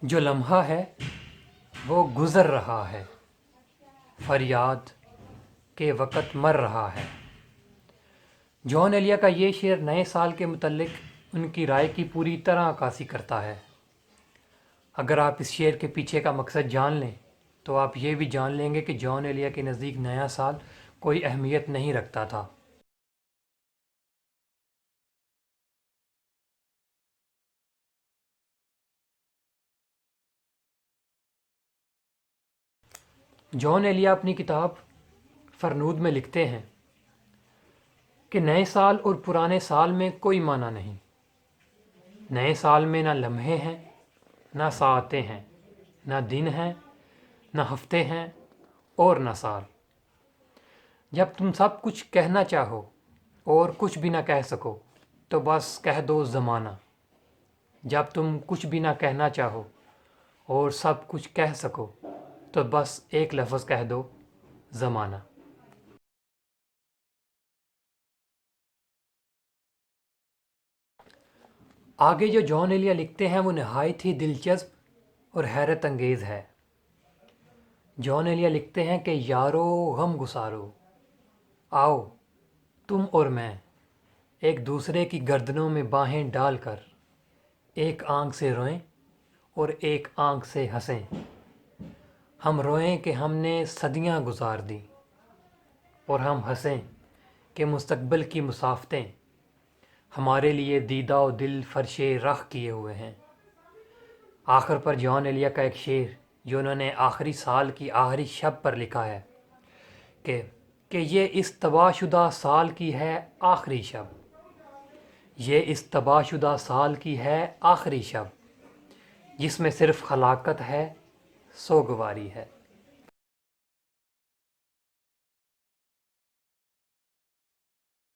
جو لمحہ ہے وہ گزر رہا ہے، فریاد کہ وقت مر رہا ہے۔ جون ایلیا کا یہ شعر نئے سال کے متعلق ان کی رائے کی پوری طرح عکاسی کرتا ہے۔ اگر آپ اس شعر کے پیچھے کا مقصد جان لیں تو آپ یہ بھی جان لیں گے کہ جون ایلیا کے نزدیک نیا سال کوئی اہمیت نہیں رکھتا تھا۔ جون ایلیا اپنی کتاب فرنود میں لکھتے ہیں کہ نئے سال اور پرانے سال میں کوئی معنی نہیں۔ نئے سال میں نہ لمحے ہیں، نہ ساعتیں ہیں، نہ دن ہیں، نہ ہفتے ہیں اور نہ سال۔ جب تم سب کچھ کہنا چاہو اور کچھ بھی نہ کہہ سکو تو بس کہہ دو زمانہ۔ جب تم کچھ بھی نہ کہنا چاہو اور سب کچھ کہہ سکو تو بس ایک لفظ کہہ دو، زمانہ۔ آگے جو جون ایلیا لکھتے ہیں وہ نہایت ہی دلچسپ اور حیرت انگیز ہے۔ جون ایلیا لکھتے ہیں کہ یارو غم گسارو، آؤ تم اور میں ایک دوسرے کی گردنوں میں باہیں ڈال کر ایک آنکھ سے روئیں اور ایک آنکھ سے ہنسیں۔ ہم روئیں کہ ہم نے صدیاں گزار دیں اور ہم ہنسیں کہ مستقبل کی مسافتیں ہمارے لیے دیدہ و دل فرش راہ کیے ہوئے ہیں۔ آخر پر جون ایلیا کا ایک شعر جو انہوں نے آخری سال کی آخری شب پر لکھا ہے کہ یہ اس تباہ شدہ سال کی ہے آخری شب، یہ اس تباہ شدہ سال کی ہے آخری شب، جس میں صرف ہلاکت ہے، سوگواری ہے۔